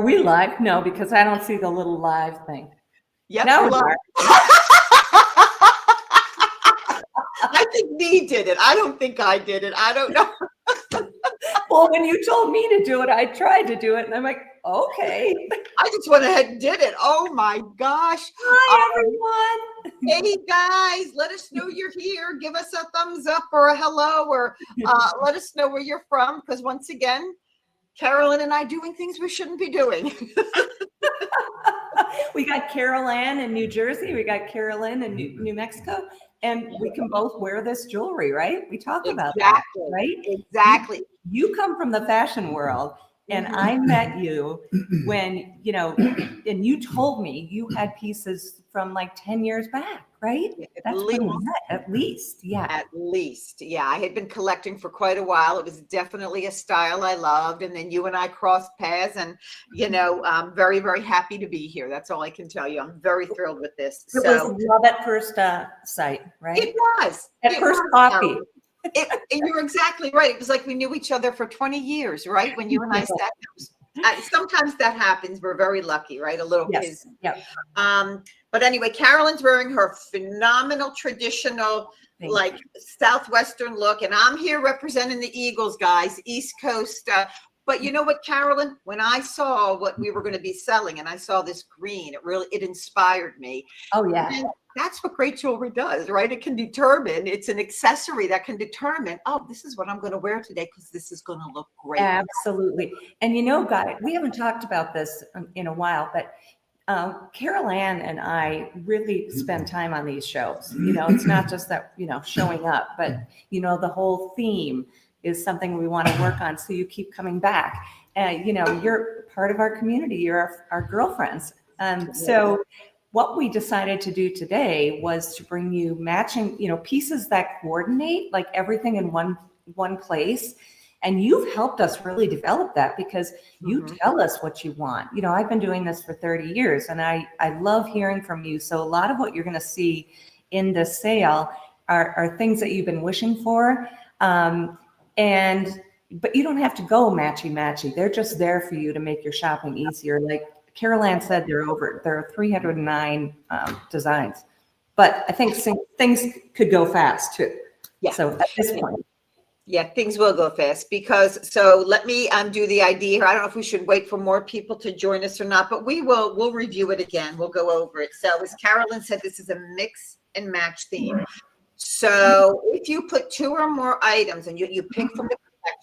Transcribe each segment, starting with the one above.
we live? No, because I don't see the little live thing. Yep, Now we're we live. are. I think me did it. I don't think I did it. I don't know. Well, when you told me to do it, I tried to do it, and I'm like, okay. I just went ahead and did it. Oh my gosh. Hi, everyone. Hey guys, let us know you're here. Give us a thumbs up or a hello, or let us know where you're from. Because once again, Carolyn and I doing things we shouldn't be doing. We got Carolann in New Jersey. We got Carolyn in New Mexico. And we can both wear this jewelry, right? We talk about that, right? Exactly. You come from the fashion world, and I met you when, and you told me you had pieces from like 10 years back, right? That's when we met, at least. Yeah. At least. Yeah. I had been collecting for quite a while. It was definitely a style I loved. And then you and I crossed paths, and, I'm very, very happy to be here. That's all I can tell you. I'm very thrilled with this. It was love at first sight, right? It was. At first coffee. You're exactly right. It was like we knew each other for 20 years, right? When you and I sat. Sometimes that happens. We're very lucky, right? A little kids. Yep. But anyway, Carolyn's wearing her phenomenal traditional, Southwestern look, and I'm here representing the Eagles, guys, East Coast. But you know what, Carolyn? When I saw what we were going to be selling, and I saw this green, it inspired me. Oh yeah. And that's what great jewelry does, right? It can determine, it's an accessory that can determine, oh, this is what I'm going to wear today because this is going to look great. Absolutely. And guys, we haven't talked about this in a while, but Carolann and I really spend time on these shows. It's not just that, showing up, but, the whole theme is something we want to work on. So you keep coming back. You're part of our community. You're our girlfriends. So what we decided to do today was to bring you matching, pieces that coordinate, like everything in one place. And you've helped us really develop that because you tell us what you want. I've been doing this for 30 years, and I love hearing from you. So a lot of what you're going to see in this sale are things that you've been wishing for. But you don't have to go matchy. They're just there for you to make your shopping easier. Like Carolann said, there are 309 designs, but I think things could go fast too. Yeah. So at this point. Yeah, things will go fast so let me do the idea here. I don't know if we should wait for more people to join us or not, but we'll review it again. We'll go over it. So as Carolyn said, this is a mix and match theme. So if you put 2 or more items and you pick from the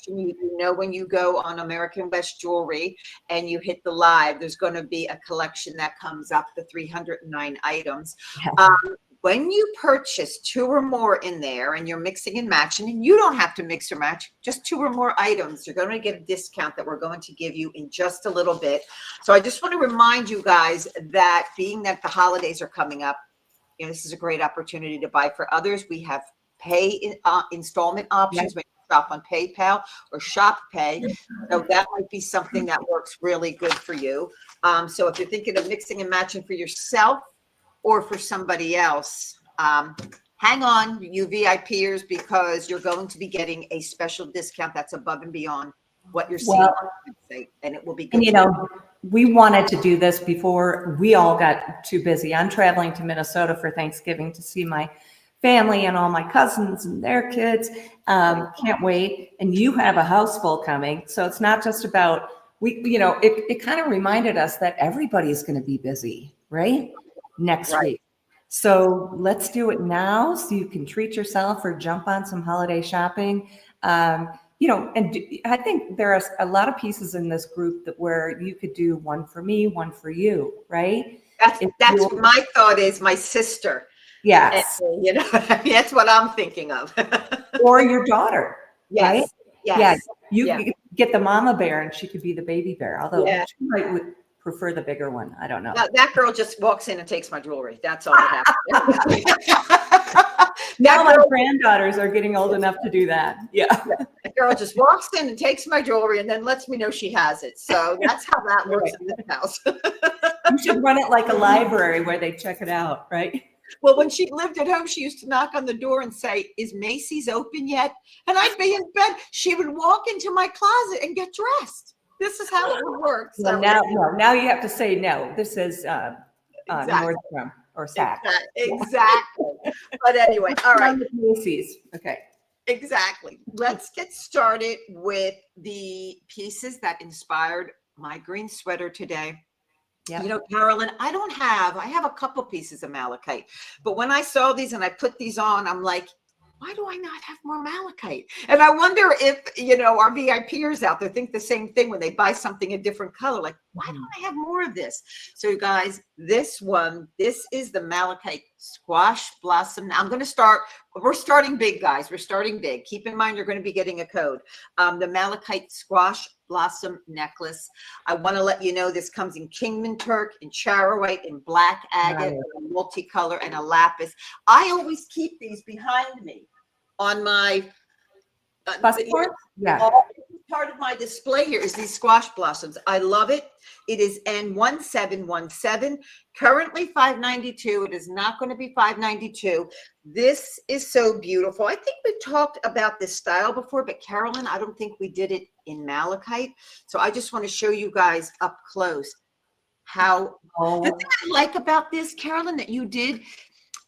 collection, when you go on American West Jewelry and you hit the live, there's going to be a collection that comes up, the 309 items. When you purchase 2 or more in there and you're mixing and matching, and you don't have to mix or match, just 2 or more items, you're going to get a discount that we're going to give you in just a little bit. So I just want to remind you guys that being that the holidays are coming up, this is a great opportunity to buy for others. We have installment options. When you shop on PayPal or Shop Pay. So that might be something that works really good for you. So if you're thinking of mixing and matching for yourself or for somebody else, hang on, you VIPers, because you're going to be getting a special discount that's above and beyond what you're seeing on the website, and it will be good. We wanted to do this before we all got too busy. I'm traveling to Minnesota for Thanksgiving to see my family and all my cousins and their kids. Can't wait. And you have a house full coming. So it's not just about, it kind of reminded us that everybody's going to be busy, right? Next week. So let's do it now so you can treat yourself or jump on some holiday shopping. And I think there are a lot of pieces in this group where you could do one for me, one for you, right? That's what my thought is, my sister. Yes. And, that's what I'm thinking of. Or your daughter. Yes. Right? Yes. Yeah. You could get the mama bear and she could be the baby bear, although she would prefer the bigger one. I don't know. That girl just walks in and takes my jewelry. That's all that happens. Now my granddaughters are getting old enough to do that. Yeah. The girl just walks in and takes my jewelry and then lets me know she has it. So that's how that works in this house. You should run it like a library where they check it out, right? Well, when she lived at home, she used to knock on the door and say, "Is Macy's open yet?" And I'd be in bed. She would walk into my closet and get dressed. This is how it would work. Well, So now you have to say no. This is exactly, Nordstrom or Saks. exactly. But anyway, all right. Macy's. Okay. Exactly. Let's get started with the pieces that inspired my green sweater today. Yeah. You know, Carolyn, I have a couple pieces of malachite, but when I saw these and I put these on, I'm like, why do I not have more malachite? And I wonder if, you know, our VIPers out there think the same thing when they buy something a different color. Like, why don't I have more of this? So, guys, this is the malachite squash blossom. Now, we're starting big, guys. We're starting big. Keep in mind, you're going to be getting a code. The malachite squash blossom necklace. I want to let you know this comes in Kingman Turk, in Charoite, in black agate, a multicolor, and a lapis. I always keep these behind me on my part of my display here is these squash blossoms. I love it. It is N1717, currently $592. It is not going to be $592. This is so beautiful. I think we talked about this style before, but Carolyn, I don't think we did it in malachite. So I just want to show you guys up close how the thing I like about this, Carolyn, that you did,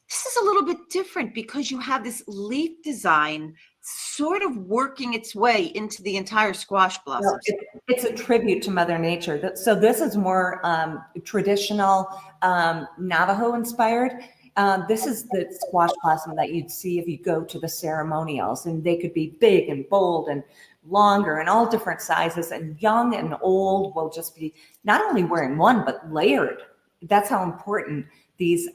this is a little bit different because you have this leaf design sort of working its way into the entire squash blossoms. It's a tribute to Mother Nature. So this is more traditional Navajo inspired. This is the squash blossom that you'd see if you go to the ceremonials, and they could be big and bold and longer and all different sizes, and young and old will just be not only wearing one, but layered. That's how important these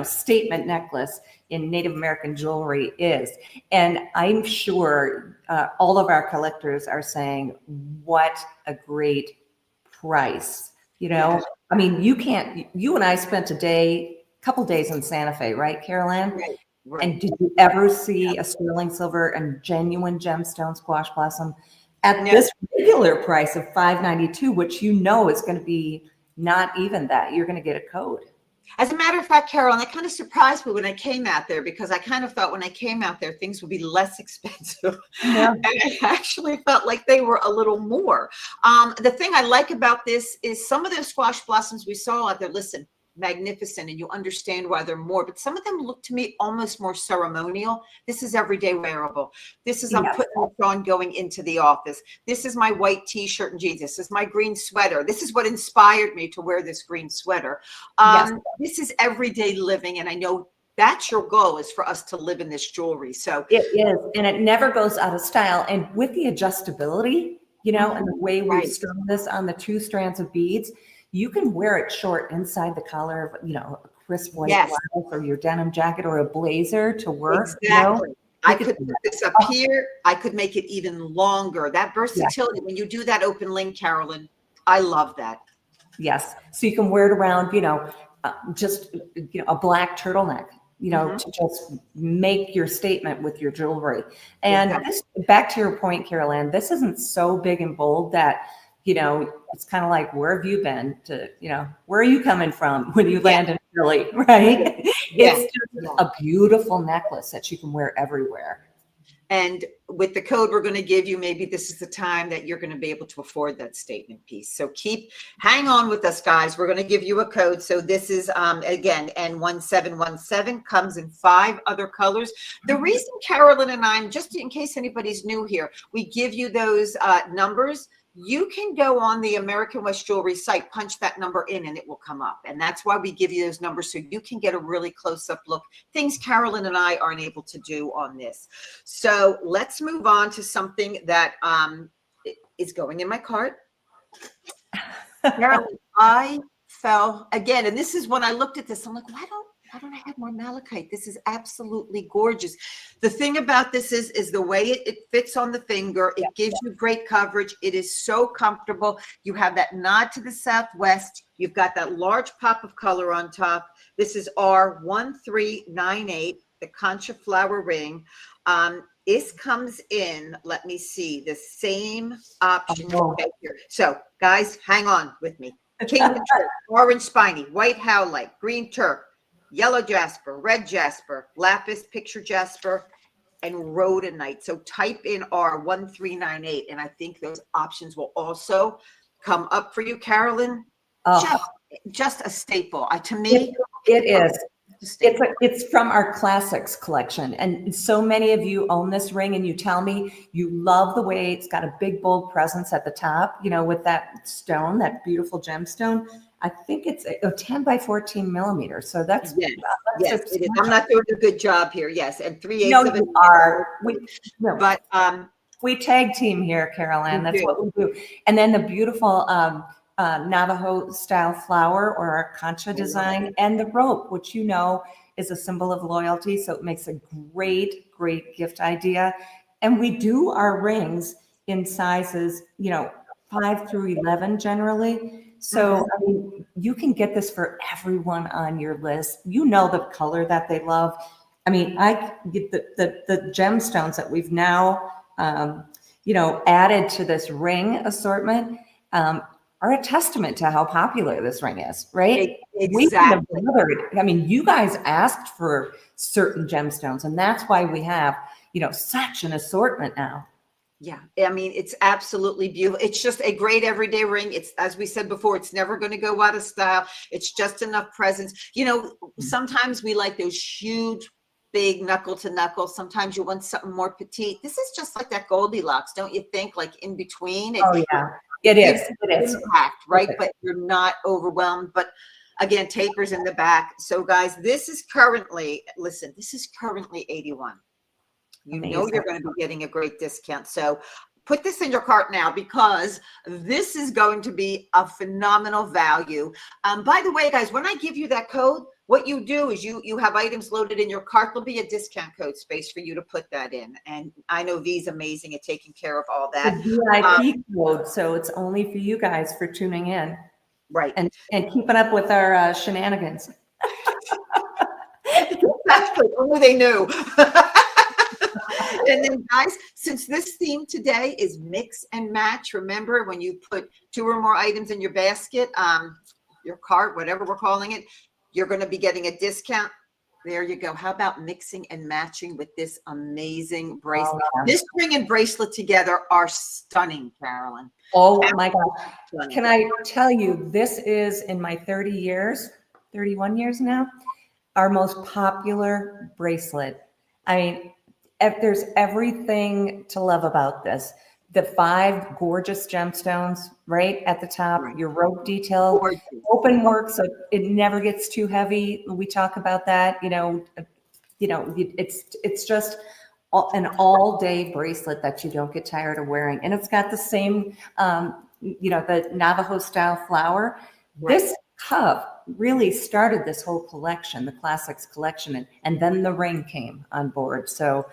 statement necklace in Native American jewelry is. And I'm sure all of our collectors are saying, what a great price. You know, yeah. I mean, you and I spent a couple days in Santa Fe, right, Carolann? Right. And did you ever see a sterling silver and genuine gemstone squash blossom at this regular price of $592, which you know is going to be not even that? You're going to get a code. As a matter of fact, Carolyn, that kind of surprised me when I came out there, because I kind of thought when I came out there, things would be less expensive. Yeah. And I actually felt like they were a little more. The thing I like about this is some of those squash blossoms we saw out there, listen, magnificent, and you understand why they're more, but some of them look to me almost more ceremonial. This is everyday wearable. This is I'm putting this on going into the office. This is my white t-shirt and jeans. This is my green sweater. This is what inspired me to wear this green sweater. This is everyday living, and I know that's your goal, is for us to live in this jewelry. So it is, and it never goes out of style. And with the adjustability, you know, and the way we strung this on the 2 strands of beads, you can wear it short inside the collar of, you know, a crisp white blouse or your denim jacket or a blazer to work. Exactly. You know? I could put this up here. I could make it even longer. That versatility, when you do that open link, Carolyn, I love that. Yes. So you can wear it around, you know, just, you know, a black turtleneck, you know, to just make your statement with your jewelry. And this, back to your point, Carolann, this isn't so big and bold that, you know, it's kind of like, where have you been to, you know, where are you coming from when you land in Philly, right? It's just a beautiful necklace that you can wear everywhere. And with the code we're going to give you, maybe this is the time that you're going to be able to afford that statement piece. So hang on with us, guys. We're going to give you a code. So this is, again, N1717, comes in 5 other colors. The reason Carolyn and I, just in case anybody's new here, we give you those numbers. You can go on the American West Jewelry site, punch that number in, and it will come up. And that's why we give you those numbers, so you can get a really close-up look. Things Carolyn and I aren't able to do on this. So let's move on to something that is going in my cart. Carolyn, I fell again, and this is when I looked at this, I'm like, why don't I have more malachite? This is absolutely gorgeous. The thing about this is the way it fits on the finger. It gives you great coverage. It is so comfortable. You have that nod to the Southwest. You've got that large pop of color on top. This is R1398, the concha flower ring. This comes in, let me see, the same option right here. So guys, hang on with me. Kingdom Turk, orange spiny, white howlite, green Turk, yellow jasper, red jasper, lapis picture jasper, and rhodonite. So type in R1398, and I think those options will also come up for you, Carolyn. Oh, Just a staple. To me, it is. a staple. It's from our classics collection. And so many of you own this ring and you tell me you love the way it's got a big, bold presence at the top, you know, with that stone, that beautiful gemstone. I think it's a 10 by 14 millimeters. So that's, Yes, it is. I'm not doing a good job here. Yes. And 3/8 no, of it. you are. But we tag team here, Carolann. That's what we do. And then the beautiful Navajo style flower or our concha design, and the rope, which you know is a symbol of loyalty. So it makes a great, great gift idea. And we do our rings in sizes, you know, 5 through 11 generally. So I mean, you can get this for everyone on your list. You know the color that they love. I mean, I get the gemstones that we've now, you know, added to this ring assortment are a testament to how popular this ring is, right? Exactly. I mean, you guys asked for certain gemstones, and that's why we have, you know, such an assortment now. Yeah, I mean, it's absolutely beautiful. It's just a great everyday ring. It's, as we said before, it's never going to go out of style. It's just enough presence. You know, sometimes we like those huge, big knuckle to knuckle. Sometimes you want something more petite. This is just like that Goldilocks, don't you think? Like in between. Oh yeah, it is. It is impact, right? But you're not overwhelmed. But again, tapers in the back. So guys, this is currently, listen, this is currently 81. You know you're going to be getting a great discount. So put this in your cart now, because this is going to be a phenomenal value. By the way, guys, when I give you that code, what you do is you have items loaded in your cart. There'll be a discount code space for you to put that in. And I know V's amazing at taking care of all that. The VIP code, so it's only for you guys for tuning in. Right. And keeping up with our shenanigans. Exactly. Only they knew. And then guys, since this theme today is mix and match, remember when you put 2 or more items in your basket, your cart, whatever we're calling it, you're going to be getting a discount. There you go. How about mixing and matching with this amazing bracelet? Oh, yeah. This ring and bracelet together are stunning, Carolyn. Oh my God. Can I tell you, this is in my 31 years now, our most popular bracelet. I mean, there's everything to love about this. The 5 gorgeous gemstones right at the top, your rope detail, open work, so it never gets too heavy. We talk about that, you know, it's just an all-day bracelet that you don't get tired of wearing. And it's got the same, you know, the Navajo style flower. This cuff really started this whole collection, the classics collection, and then the ring came on board. So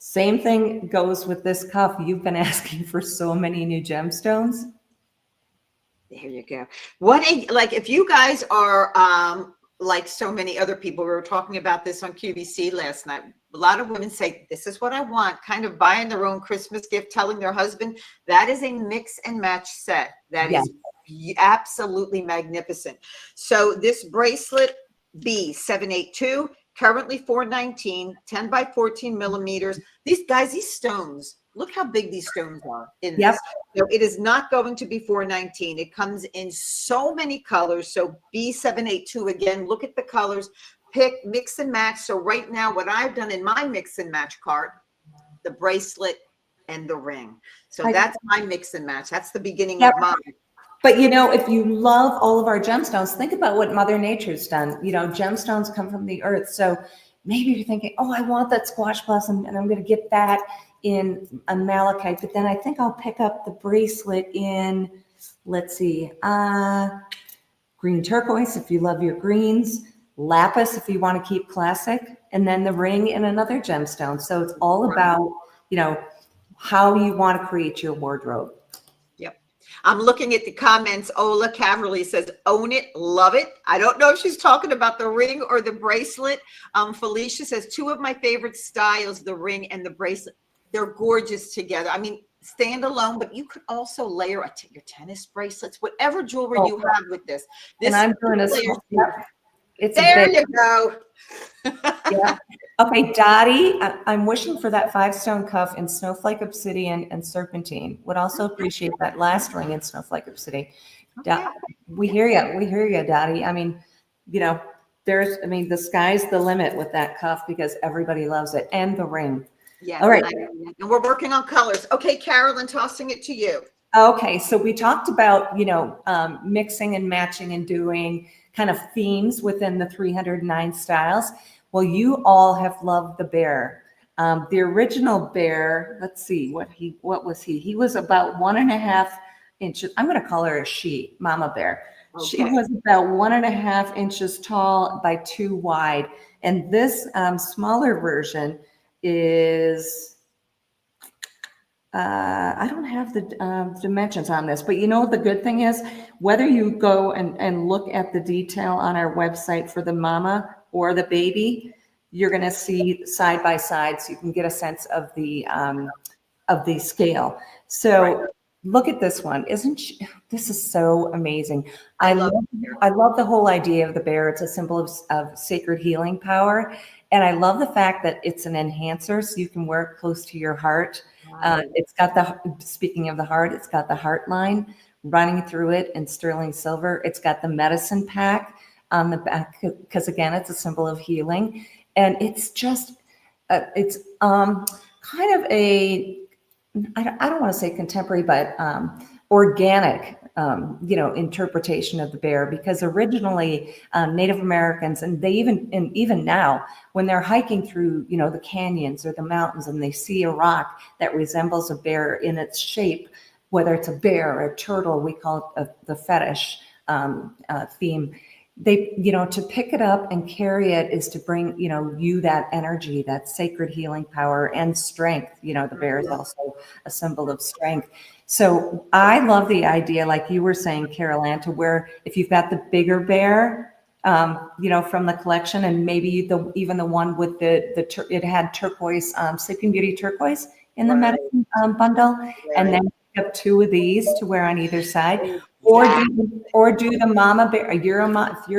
same thing goes with this cuff. You've been asking for so many new gemstones. There you go. Like if you guys are like so many other people, we were talking about this on QVC last night. A lot of women say, this is what I want, kind of buying their own Christmas gift, telling their husband. That is a mix and match set. That is absolutely magnificent. So this bracelet B782, currently $419, 10 by 14 millimeters. These guys, these stones, look how big these stones are in this. So it is not going to be $419. It comes in so many colors. So B782, again, look at the colors, pick, mix and match. So right now, what I've done in my mix and match cart, the bracelet and the ring. So that's my mix and match. That's the beginning of mine. But, you know, if you love all of our gemstones, think about what Mother Nature's done. You know, gemstones come from the earth. So maybe you're thinking, oh, I want that squash blossom and I'm going to get that in a malachite. But then I think I'll pick up the bracelet in, let's see, green turquoise if you love your greens, lapis if you want to keep classic, and then the ring in another gemstone. So it's all about, you know, how you want to create your wardrobe. I'm looking at the comments. Ola Caverly says, own it, love it. I don't know if she's talking about the ring or the bracelet. Felicia says, 2 of my favorite styles, the ring and the bracelet. They're gorgeous together. I mean, stand alone, but you could also layer your tennis bracelets, whatever jewelry you have with this. And I'm doing It's There big. you go. Yeah. Okay, Dottie, I'm wishing for that 5-stone cuff in snowflake obsidian and serpentine. Would also appreciate that last ring in snowflake obsidian. Okay. We hear you. We hear you, Dottie. I mean, the sky's the limit with that cuff because everybody loves it, and the ring. Yes. All right. And we're working on colors. Okay, Carolyn, tossing it to you. Okay, so we talked about, mixing and matching and doing kind of themes within the 309 styles. Well, you all have loved the bear. The original bear, let's see, what was he? He was about 1.5 inches. I'm going to call her a she, Mama Bear. She Okay. was about 1.5 inches tall by 2 wide. And this smaller version is, I don't have the dimensions on this, but the good thing is whether you go and look at the detail on our website for the mama or the baby, you're going to see side by side, so you can get a sense of the scale. So Right. look at this one. This is so amazing. I I love love the whole idea of the bear. It's a symbol of sacred healing power. And I love the fact that it's an enhancer, so you can wear it close to your heart. It's got speaking of the heart, it's got the heart line running through it in sterling silver. It's got the medicine pack on the back, because again, it's a symbol of healing. And it's just, it's kind of I don't want to say contemporary, but organic, interpretation of the bear, because originally Native Americans, and even now, when they're hiking through, the canyons or the mountains, and they see a rock that resembles a bear in its shape, whether it's a bear or a turtle, we call it the fetish theme. They, to pick it up and carry it is to bring, you that energy, that sacred healing power and strength. The bear is also a symbol of strength. So I love the idea, like you were saying, Carolann, to where if you've got the bigger bear, from the collection, and maybe even the one with it had turquoise, Sleeping Beauty turquoise in the Right. medicine bundle, and then pick up 2 of these to wear on either side. Or do the mama bear. If you're a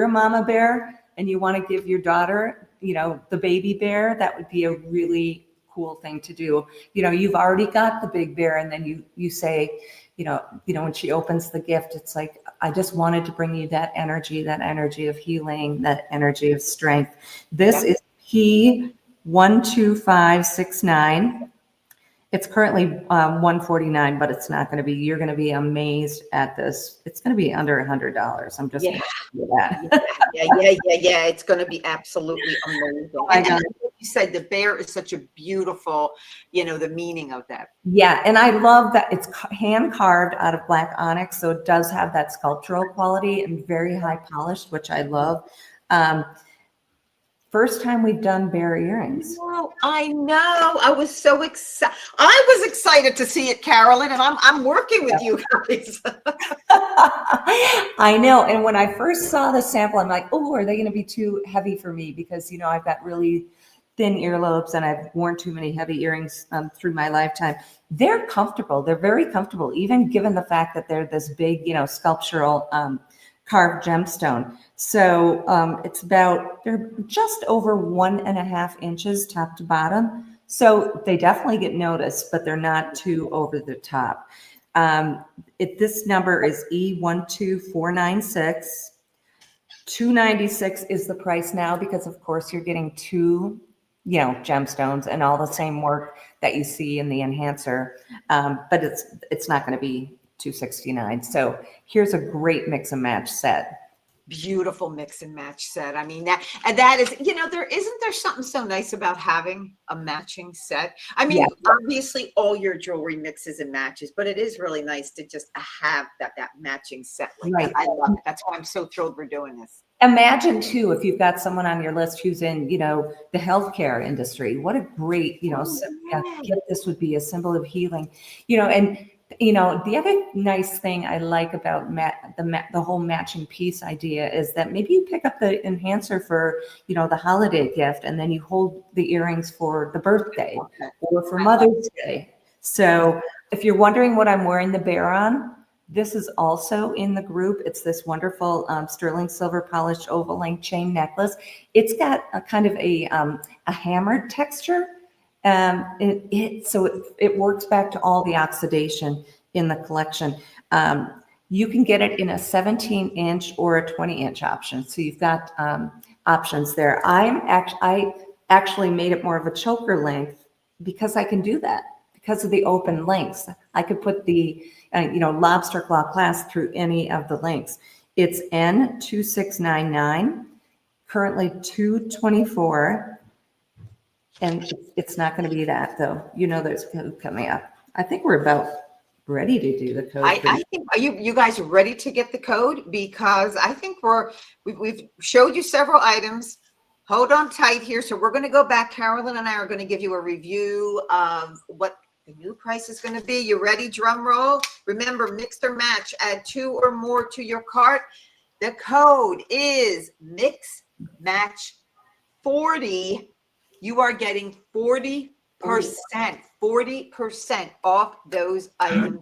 mama bear and you want to give your daughter, the baby bear, that would be a really cool thing to do. You've already got the big bear, and then you say, when she opens the gift, it's like, I just wanted to bring you that energy of healing, that energy of strength. This is P12569. It's currently $149, but it's not going to be. You're going to be amazed at this. It's going to be under $100. I'm just going to tell you that. Yeah. It's going to be absolutely amazing. And like you said, the bear is such a beautiful, the meaning of that. Yeah, and I love that it's hand carved out of black onyx, so it does have that sculptural quality and very high polished, which I love. First time we've done bear earrings. Oh, I know. I was so excited. I was excited to see it, Carolyn, and I'm working with you guys. I know. And when I first saw the sample, I'm like, oh, are they going to be too heavy for me? Because, I've got really thin earlobes and I've worn too many heavy earrings through my lifetime. They're comfortable. They're very comfortable, even given the fact that they're this big, sculptural carved gemstone. So they're just over 1.5 inches top to bottom. So they definitely get noticed, but they're not too over the top. This number is E12496. $296 is the price now, because of course you're getting 2, gemstones and all the same work that you see in the enhancer. But it's not going to be $269. So here's a great mix and match set. Beautiful mix and match set. I mean, that is, there something so nice about having a matching set. I mean, obviously all your jewelry mixes and matches, but it is really nice to just have that matching set. That. I love it. That's why I'm so thrilled we're doing this. Imagine too, if you've got someone on your list who's in, the healthcare industry, what a great, gift this would be, a symbol of healing, and the other nice thing I like about the whole matching piece idea is that maybe you pick up the enhancer for, the holiday gift, and then you hold the earrings for the birthday or for Mother's Day. So if you're wondering what I'm wearing the bear on, This is also in the group. It's this wonderful sterling silver polished oval link chain necklace. It's got a kind of a hammered texture. It works back to all the oxidation in the collection. You can get it in a 17-inch or a 20-inch option. So you've got options there. I actually made it more of a choker length because I can do that because of the open links. I could put the lobster claw clasp through any of the links. It's N2699, currently $224, and it's not going to be that though. There's code coming up. I think we're about ready to do the code. I think, are you guys ready to get the code? Because I think we've showed you several items. Hold on tight here. So we're going to go back. Carolyn and I are going to give you a review of what the new price is going to be. You ready? Drum roll. Remember, mix or match. Add 2 or more to your cart. The code is mix match 40. You are getting 40% off those items.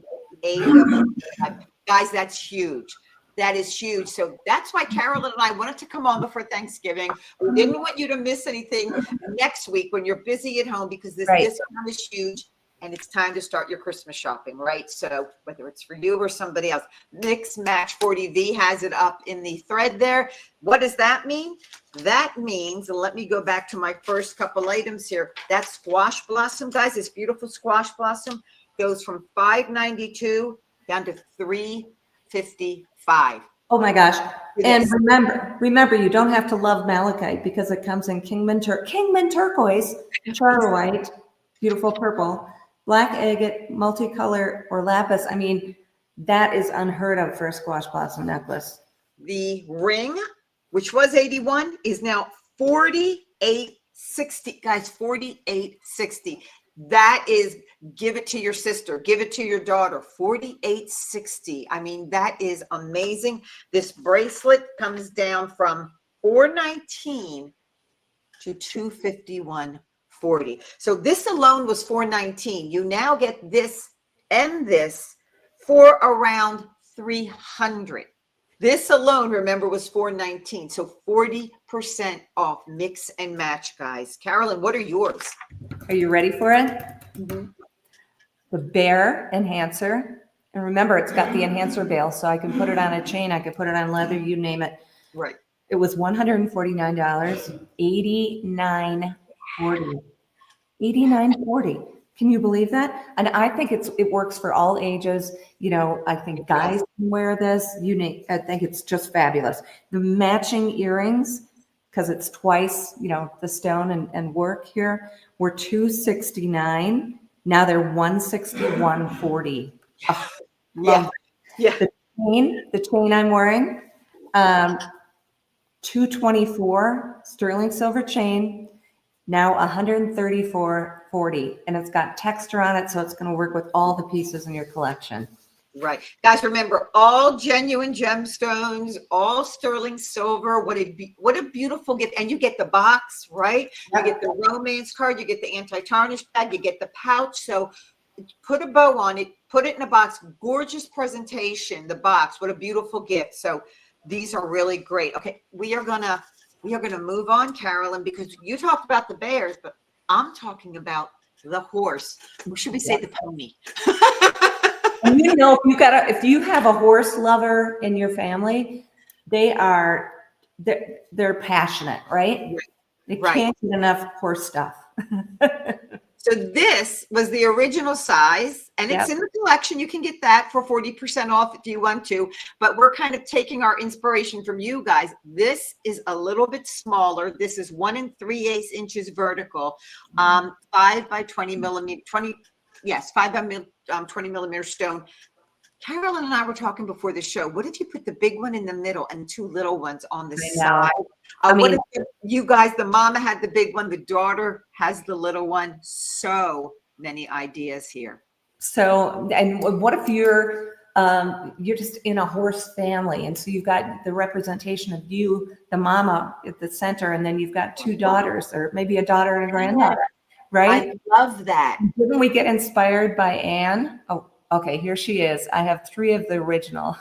Guys, that's huge. That is huge. So that's why Carolyn and I wanted to come on before Thanksgiving. We didn't want you to miss anything next week when you're busy at home, because this discount is huge and it's time to start your Christmas shopping, right? So whether it's for you or somebody else, Mix Match 40V has it up in the thread there. What does that mean? That means, let me go back to my first couple items here. That squash blossom, guys, this beautiful squash blossom goes from $592 down to $355. Oh my gosh. And remember, you don't have to love malachite because it comes in Kingman turquoise, charter white, beautiful purple, black agate, multicolor, or lapis. I mean, that is unheard of for a squash blossom necklace. The ring, which was $81, is now $48.60. Guys, $48.60. That is, give it to your sister, give it to your daughter, $48.60. I mean, that is amazing. This bracelet comes down from $419 to $251.40. So this alone was $419. You now get this and this for around $300. This alone, remember, was $419. So 40% off. Mix and match, guys. Carolyn, what are yours? Are you ready for it? Mm-hmm. The Bear Enhancer. And remember, it's got the enhancer bail, so I can put it on a chain, I can put it on leather, you name it. Right. It was $149, $89.40. $89.40. Can you believe that? And I think it works for all ages. I think guys can wear this. I think it's just fabulous. The matching earrings, because it's twice, the stone and work here, were $269. Now they're $161.40. Oh, Yeah. The chain I'm wearing, $224 sterling silver chain, now $134.40, and it's got texture on it, so it's going to work with all the pieces in your collection. Right. Guys, remember, all genuine gemstones, all sterling silver. What a beautiful gift. And you get the box, right? You get the romance card, you get the anti-tarnish bag, you get the pouch. So put a bow on it, put it in a box. Gorgeous presentation, the box. What a beautiful gift. So these are really great. Okay, we are gonna move on, Carolyn, because you talked about the bears, but I'm talking about the horse. Or should we say the pony? And if you have a horse lover in your family, they're passionate, right? They can't get enough horse stuff. So this was the original size, and it's in the collection. You can get that for 40% off if you want to, but we're kind of taking our inspiration from you guys. This is a little bit smaller. This is 1 3/8 inches vertical, 5 by 20 millimeter, 5 by 20 millimeter stone. Carolyn and I were talking before the show. What if you put the big one in the middle and 2 little ones on the side? What if you guys, the mama had the big one, the daughter has the little one? So many ideas here. So, and what if you're just in a horse family, and so you've got the representation of you, the mama at the center, and then you've got 2 daughters, or maybe a daughter and a granddaughter, right? I love that. Didn't we get inspired by Anne? Oh, Okay, here she is. I have 3 of the original.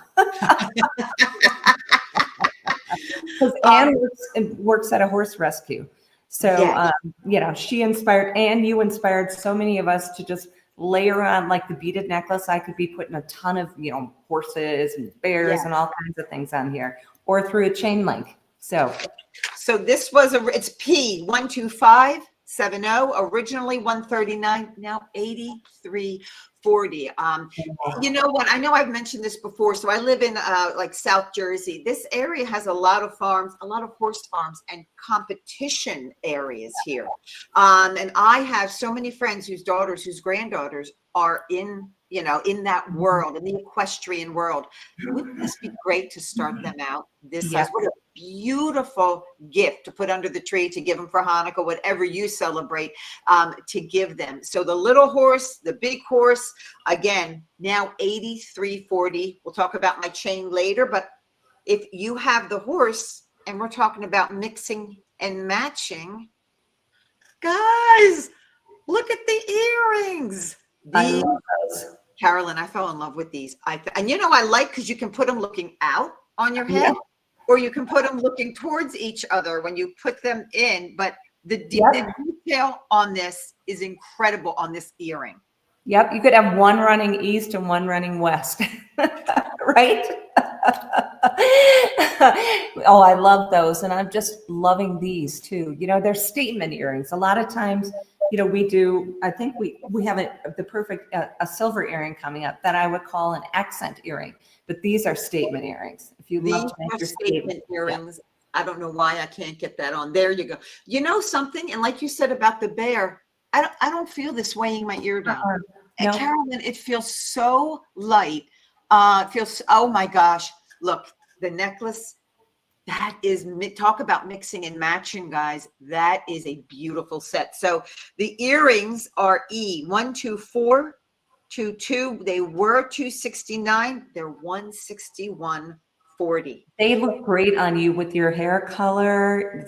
Because Anne works at a horse rescue. So, Yes. she inspired, and you inspired so many of us to just layer on like the beaded necklace. I could be putting a ton of, horses and bears Yeah. and all kinds of things on here, or through a chain link. So this was it's P12570, originally 139, now 8340. You know what? I know I've mentioned this before. So I live in like South Jersey. This area has a lot of farms, a lot of horse farms and competition areas here. And I have so many friends whose daughters, whose granddaughters are in that world, in the equestrian world. Wouldn't this be great to start them out this size? What a beautiful gift to put under the tree, to give them for Hanukkah, whatever you celebrate, to give them. So the little horse, the big horse, again, now 8340. We'll talk about my chain later, but if you have the horse and we're talking about mixing and matching, guys, look at the earrings. I love those. Carolyn, I fell in love with these. I like, because you can put them looking out on your head, or you can put them looking towards each other when you put them in. But the detail on this is incredible on this earring. Yep, you could have one running east and one running west, right? Oh, I love those. And I'm just loving these too. They're statement earrings. A lot of times, we do, I think we have the perfect, a silver earring coming up that I would call an accent earring, but these are statement earrings. If you love to make your statement earrings, I don't know why I can't get that on. There you go. You know something? And like you said about the bear, I don't feel this weighing my ear down. And Carolyn, it feels so light. It feels, oh my gosh, look, the necklace, that is, talk about mixing and matching, guys. That is a beautiful set. So the earrings are E12422. They were 269. They're 161.40. They look great on you with your hair color.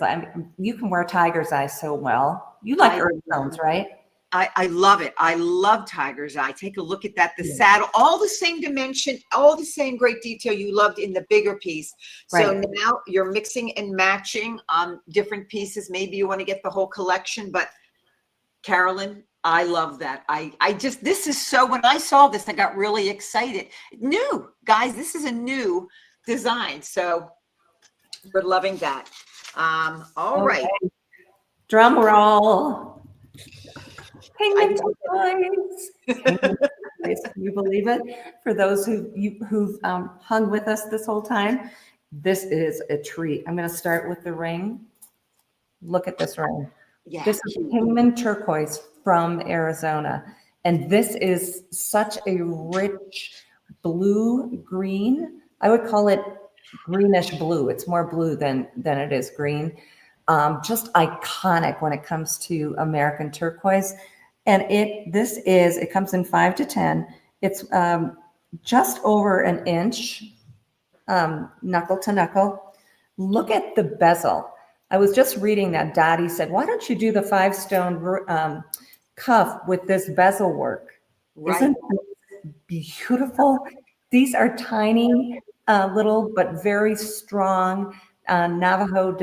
You can wear tiger's eye so well. You like earth tones, right? I love it. I love tiger's eye. Take a look at that. The saddle, all the same dimension, all the same great detail you loved in the bigger piece. So now you're mixing and matching different pieces. Maybe you want to get the whole collection, but Carolyn, I love that. This is so, when I saw this, I got really excited. New, guys, this is a new design. So we're loving that. All right. Drum roll. Can you believe it? For those who've hung with us this whole time, this is a treat. I'm going to start with the ring. Look at this ring. Yeah. This is Kingman turquoise from Arizona, and this is such a rich blue green. I would call it greenish blue. It's more blue than it is green. Just iconic when it comes to American turquoise. And it comes in 5 to 10. It's just over an inch, knuckle to knuckle. Look at the bezel. I was just reading that Dottie said, why don't you do the 5-stone cuff with this bezel work? Right. Isn't it beautiful? These are tiny, little, but very strong Navajo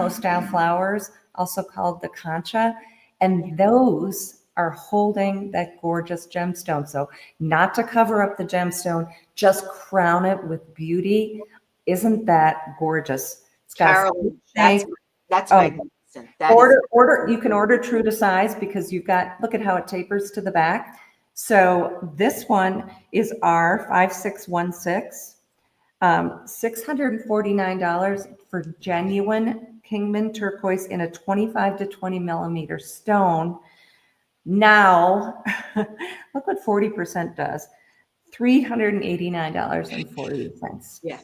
style flowers, also called the concha. And those are holding that gorgeous gemstone. So not to cover up the gemstone, just crown it with beauty. Isn't that gorgeous? Carolyn, that's magnificent. You can order true to size, because look at how it tapers to the back. So this one is R5616, $649 for genuine Kingman turquoise in a 25 to 20 millimeter stone. Now, look what 40% does. $389.40. Yeah.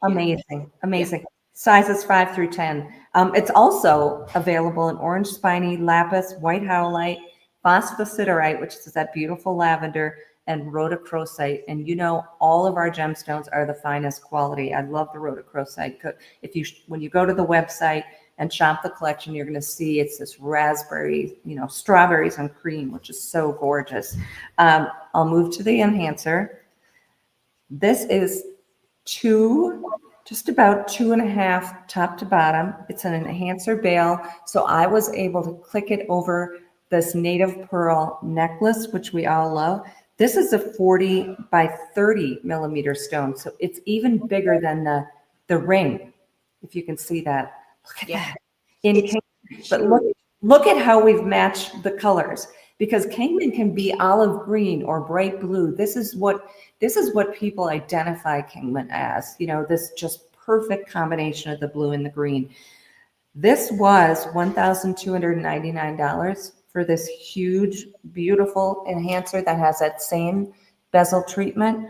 Amazing. Yeah. Sizes 5 through 10. It's also available in orange spiny, lapis, white howlite, phosphosiderite, which is that beautiful lavender, and rhodochrosite. And all of our gemstones are the finest quality. I love the rhodochrosite. When you go to the website, and shop the collection, you're going to see it's this raspberry, strawberries and cream, which is so gorgeous. I'll move to the enhancer. This is just about 2.5 top to bottom. It's an enhancer bail. So I was able to click it over this native pearl necklace, which we all love. This is a 40 by 30 millimeter stone. So it's even bigger than the ring, if you can see that. Look at that. But look at how we've matched the colors, because Kingman can be olive green or bright blue. This is what people identify Kingman as, this just perfect combination of the blue and the green. This was $1,299 for this huge, beautiful enhancer that has that same bezel treatment.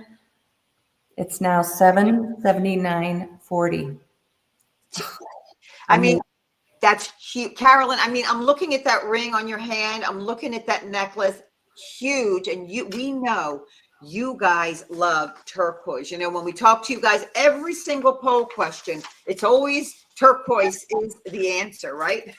It's now $779.40. I mean, that's cute. Carolyn, I mean, I'm looking at that ring on your hand. I'm looking at that necklace, huge. And we know you guys love turquoise. When we talk to you guys, every single poll question, it's always turquoise is the answer, right?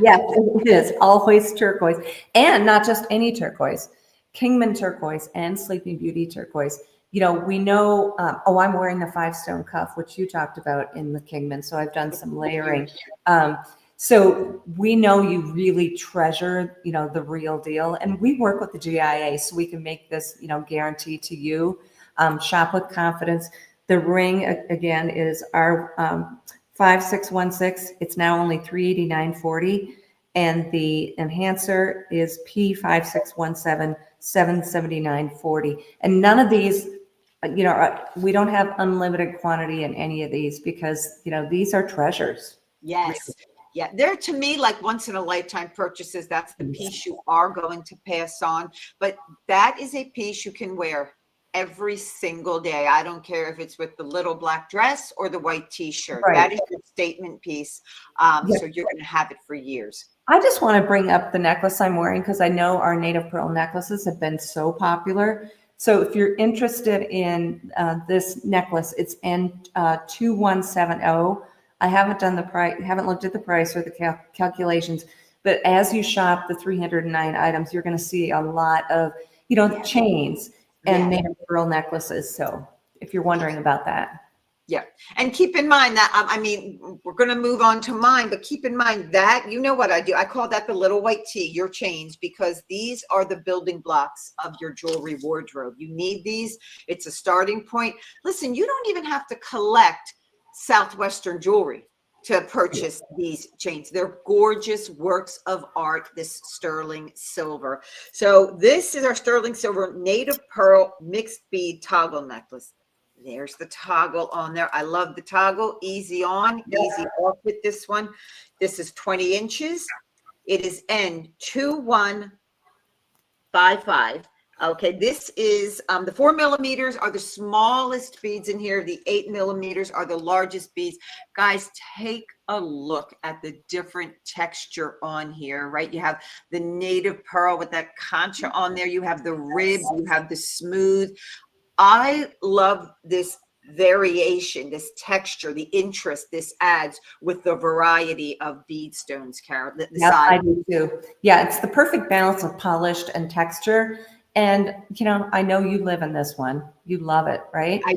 Yes, it is always turquoise, and not just any turquoise, Kingman turquoise and Sleeping Beauty turquoise. We know, I'm wearing the 5-stone cuff, which you talked about in the Kingman. So I've done some layering. So we know you really treasure, the real deal. And we work with the GIA, so we can make this, guarantee to you. Shop with confidence. The ring, again, is our 5616. It's now only $389.40. And the enhancer is P5617, $779.40. And none of these, we don't have unlimited quantity in any of these, because, these are treasures. Yes. Yeah. They're, to me, like once in a lifetime purchases. That's the piece you are going to pass on. But that is a piece you can wear every single day. I don't care if it's with the little black dress or the white t-shirt. Right. That is your statement piece. So you're going to have it for years. I just want to bring up the necklace I'm wearing, because I know our native pearl necklaces have been so popular. So if you're interested in this necklace, it's N2170. I haven't done the price, haven't looked at the price or the calculations, but as you shop the 309 items, you're going to see a lot of, chains and native pearl necklaces. So if you're wondering about that. Yeah. And keep in mind that, we're going to move on to mine, but keep in mind that, what I do, I call that the little white tee, your chains, because these are the building blocks of your jewelry wardrobe. You need these. It's a starting point. Listen, you don't even have to collect Southwestern jewelry to purchase these chains. They're gorgeous works of art, this sterling silver. So this is our sterling silver native pearl mixed bead toggle necklace. There's the toggle on there. I love the toggle. Easy on, easy off with this one. This is 20 inches. It is N2155. Okay, this is the 4 millimeters are the smallest beads in here. The 8 millimeters are the largest beads. Guys, take a look at the different texture on here, right? You have the native pearl with that concha on there. You have the rib, you have the smooth. I love this variation, this texture, the interest this adds with the variety of bead stones, Carol. I do too. Yeah, it's the perfect balance of polished and texture. And, I know you live in this one. You love it, right? I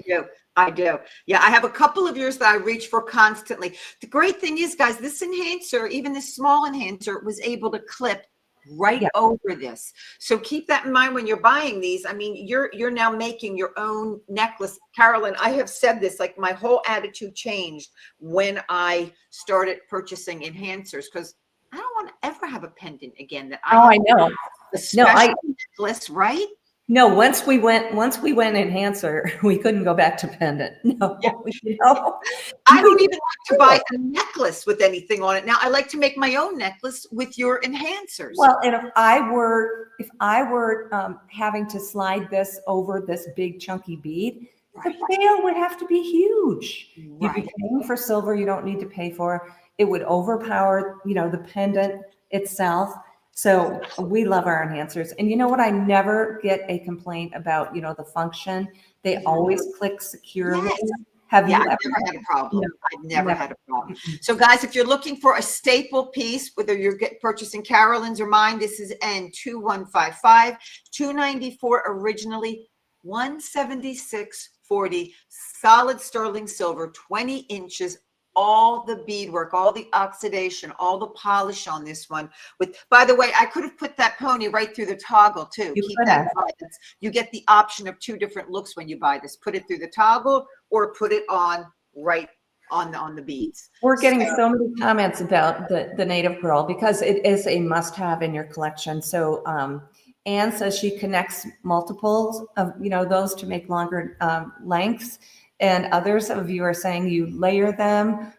do. Yeah, I have a couple of yours that I reach for constantly. The great thing is, guys, this enhancer, even this small enhancer, was able to clip right over this. So keep that in mind when you're buying these. You're now making your own necklace. Carolyn, I have said this, like my whole attitude changed when I started purchasing enhancers, because I don't want to ever have a pendant again that I know. A special necklace, right? No, once we went enhancer, we couldn't go back to pendant. No, Yeah. I don't even like to buy a necklace with anything on it. Now I like to make my own necklace with your enhancers. Well, and if I were having to slide this over this big chunky bead, the bail would have to be huge. You'd be paying for silver you don't need to pay for. It would overpower, the pendant itself. So we love our enhancers. And you know what? I never get a complaint about, the function. They always click securely. Have Yeah, you I've ever? never had a problem. No, I've never never. had a problem. So guys, if you're looking for a staple piece, whether you're purchasing Carolyn's or mine, this is N2155, 294 originally, 176.40, solid sterling silver, 20 inches, all the beadwork, all the oxidation, all the polish on this one. By the way, I could have put that pony right through the toggle too. You Keep could that have. in mind. You get the option of 2 different looks when you buy this. Put it through the toggle or put it on right on the beads. We're getting so many comments about the native pearl because it is a must-have in your collection. So Anne says she connects multiples of those to make longer lengths, and others of you are saying you layer them.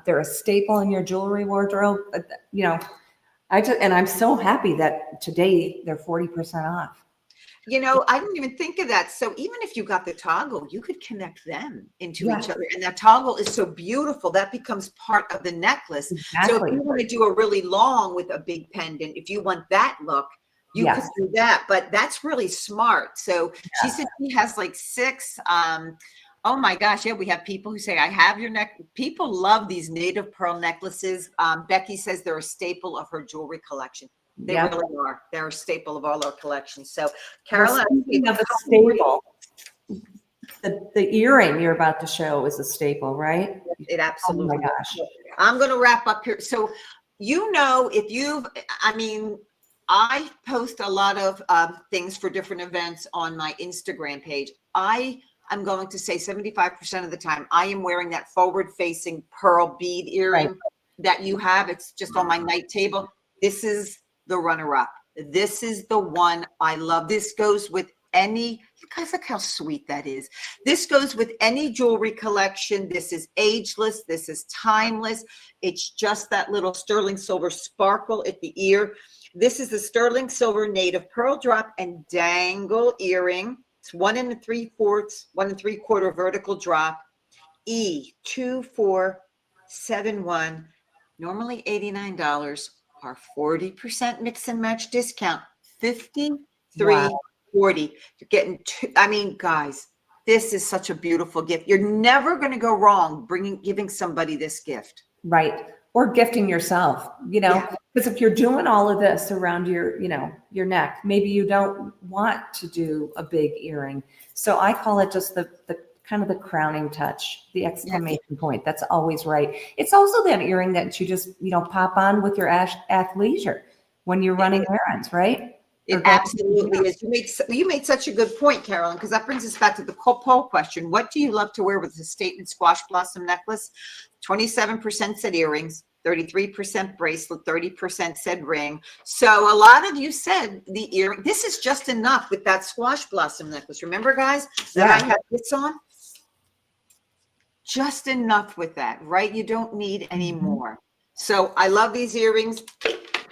They're a staple in your jewelry wardrobe. I'm so happy that today they're 40% off. I didn't even think of that. So even if you got the toggle, you could connect them into Yes. each other. And that toggle is so beautiful. That becomes part of the necklace. Exactly. So if you want to do a really long with a big pendant, if you want that look, you could Yes. do that. But that's really smart. So she said she has like 6. Oh my gosh. Yeah, we have people who say, I have your neck. People love these native pearl necklaces. Becky says they're a staple of her jewelry collection. They really are. They're a staple of all our collections. So, Carolyn, speaking of a staple, the earring you're about to show is a staple, right? It absolutely. Oh my gosh. I'm going to wrap up here. So, I post a lot of things for different events on my Instagram page. I'm going to say 75% of the time I am wearing that forward-facing pearl bead earring that you have. It's just on my night table. This is the runner-up. This is the one I love. This goes with you guys, look how sweet that is. This goes with any jewelry collection. This is ageless. This is timeless. It's just that little sterling silver sparkle at the ear. This is the sterling silver native pearl drop and dangle earring. It's 1 3/4 vertical drop. E2471, normally $89. Our 40% mix and match discount, $53.40. You're getting guys, this is such a beautiful gift. You're never going to go wrong giving somebody this gift. Right. Or gifting yourself, because if you're doing all of this around your neck, maybe you don't want to do a big earring. So I call it just the kind of the crowning touch, the exclamation point. That's always right. It's also that earring that you just, pop on with your athleisure when you're running errands, right? It absolutely is. You made such a good point, Carolyn, because that brings us back to the poll question. What do you love to wear with a statement squash blossom necklace? 27% said earrings, 33% bracelet, 30% said ring. So a lot of you said the earring. This is just enough with that squash blossom necklace. Remember, guys, that I had this on? Just enough with that, right? You don't need any more. So I love these earrings.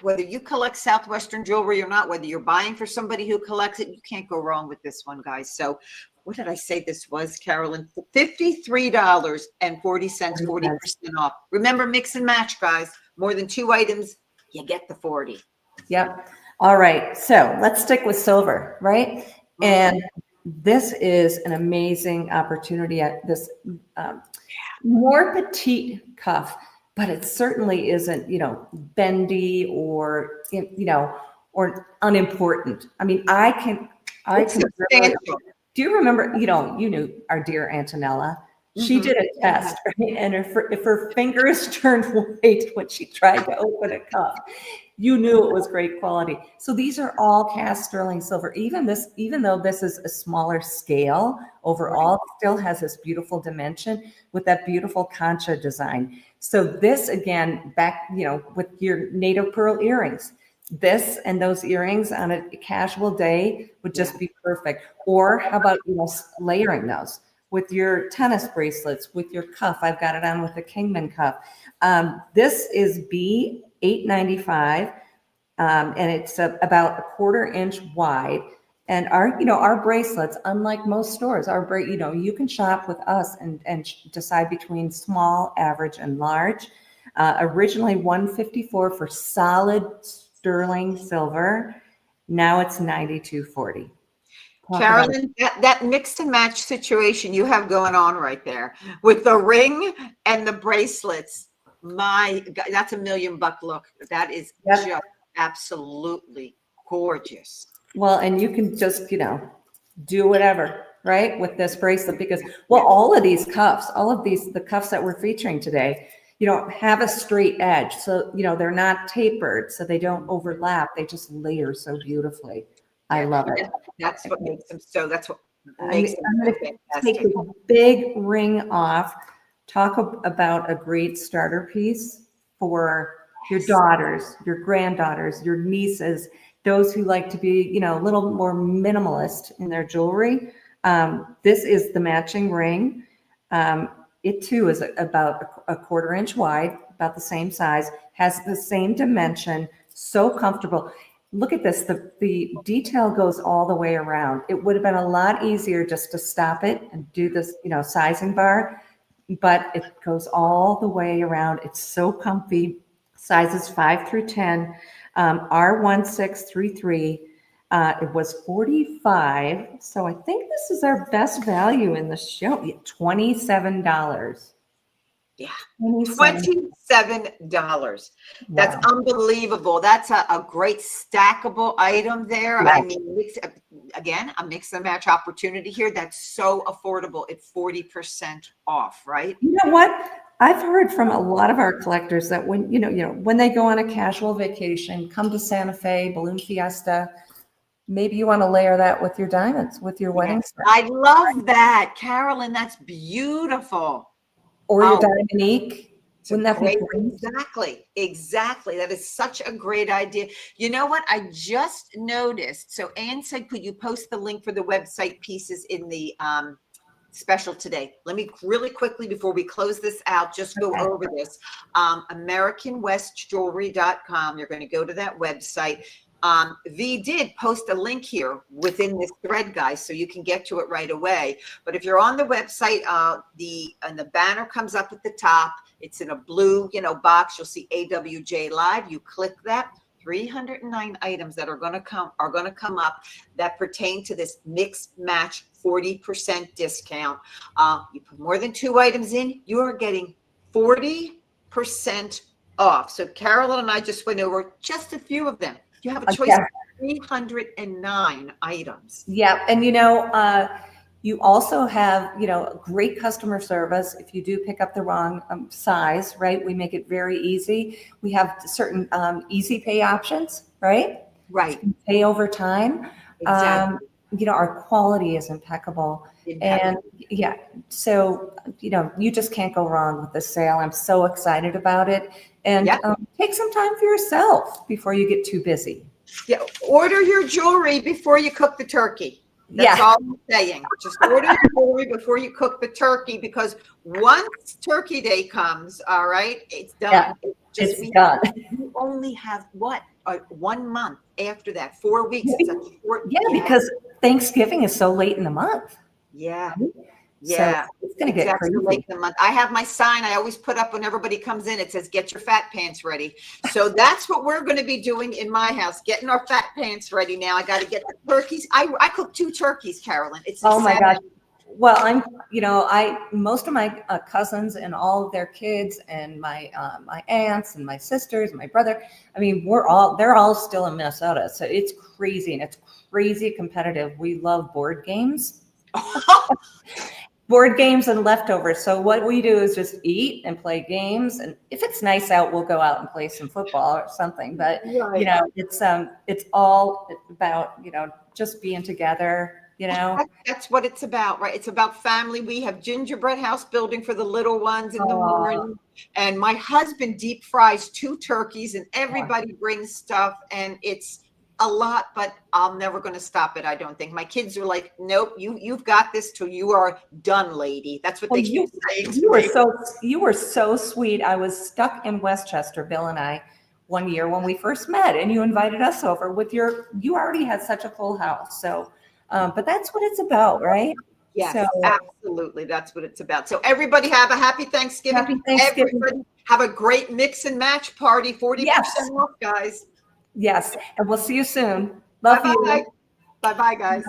Whether you collect Southwestern jewelry or not, whether you're buying for somebody who collects it, you can't go wrong with this one, guys. So what did I say this was, Carolyn? $53.40, 40% off. Remember, mix and match, guys. More than 2 items, you get the 40. Yep. All right. So let's stick with silver, right? And this is an amazing opportunity at this more petite cuff, but it certainly isn't, bendy or, or unimportant. I mean, I can. Do you remember, you knew our dear Antonella? She did a test, right? And if her fingers turned white when she tried to open a cup, you knew it was great quality. So these are all cast sterling silver. Even though this is a smaller scale overall, it still has this beautiful dimension with that beautiful concha design. So this again, back, with your native pearl earrings, this and those earrings on a casual day would just be perfect. Or how about, layering those with your tennis bracelets, with your cuff. I've got it on with the Kingman cuff. This is B895, and it's about 1/4 inch wide. And our bracelets, unlike most stores, you can shop with us and decide between small, average, and large. Originally $154 for solid sterling silver. Now it's $92.40. talk about it. Carolyn, that mix and match situation you have going on right there with the ring and the bracelets. My God, that's a $1,000,000 look. That is Yep. just absolutely gorgeous. Well, and you can just, do whatever, right, with this bracelet because, well, all of these cuffs, the cuffs that we're featuring today, have a straight edge. So, they're not tapered, so they don't overlap. They just layer so beautifully. I love it. That's what makes them so, that's what I'm makes them so going to take fantastic. the big ring off. Talk about a great starter piece for your daughters, your granddaughters, your nieces, those who like to be, a little more minimalist in their jewelry. This is the matching ring. It too is about a 1/4 inch wide, about the same size, has the same dimension, so comfortable. Look at this, the detail goes all the way around. It would have been a lot easier just to stop it and do this, sizing bar, but it goes all the way around. It's so comfy, sizes 5 through 10, R1633. It was 45. So I think this is our best value in the show. $27. Yeah. $27. $27. That's Wow. unbelievable. That's a great stackable item there. Yeah. I mean, again, a mix and match opportunity here. That's so affordable at 40% off, right? You know what? I've heard from a lot of our collectors that when, when they go on a casual vacation, come to Santa Fe, Balloon Fiesta, maybe you want to layer that with your diamonds, with your wedding set. I love that, Carolyn. That's beautiful. Or your Dominique. Wouldn't that be great? Exactly. That is such a great idea. You know what? I just noticed. So Anne said, could you post the link for the website pieces in the special today? Let me really quickly, before we close this out, just go over this. AmericanWestJewelry.com. You're going to go to that website. V did post a link here within this thread, guys, so you can get to it right away. But if you're on the website, the banner comes up at the top. It's in a blue, box. You'll see AWJ Live. You click that. 309 items that are going to come up that pertain to this mix match 40% discount. You put more than 2 items in, you are getting 40% off. So Carolyn and I just went over just a few of them. You have a choice of 309 items. Yeah. And, you also have, great customer service. If you do pick up the wrong size, right? We make it very easy. We have certain easy pay options, right? Right. Pay over time. Exactly. Our quality is impeccable. And so, you just can't go wrong with this sale. I'm so excited about it. And take some time for yourself before you get too busy. Yeah, order your jewelry before you cook the turkey. That's all I'm saying. Just order your jewelry before you cook the turkey, because once Turkey Day comes, all right, it's done. It's done. You only have 1 month after that, 4 weeks. It's a short. Because Thanksgiving is so late in the month. Yeah. So it's going to get crazy. Late in the month. I have my sign I always put up when everybody comes in. It says, "Get your fat pants ready." So that's what we're going to be doing in my house, getting our fat pants ready now. I got to get the turkeys. I cooked 2 turkeys, Carolyn. It's my gosh. Well, most of my cousins and all of their kids and my aunts and my sisters and my brother, they're all still in Minnesota. So it's crazy, and it's crazy competitive. We love board games. Board games and leftovers. So what we do is just eat and play games. And if it's nice out, we'll go out and play some football or something. But, it's all about, just being together. That's what it's about, right? It's about family. We have gingerbread house building for the little ones in the morning, and my husband deep fries 2 turkeys, and everybody brings stuff, and it's a lot, but I'm never going to stop it. I don't think. My kids are like, "Nope, you've got this till you are done, lady." That's what they keep saying. You were so sweet. I was stuck in Westchester, Bill and I, one year when we first met, and you invited us over with you already had such a full house. So, but that's what it's about, right? Yes, absolutely. That's what it's about. So everybody have a happy Thanksgiving. Happy Thanksgiving. Everybody have a great mix and match party. 40% off, guys. Yes. And we'll see you soon. Love you. Bye-bye, guys.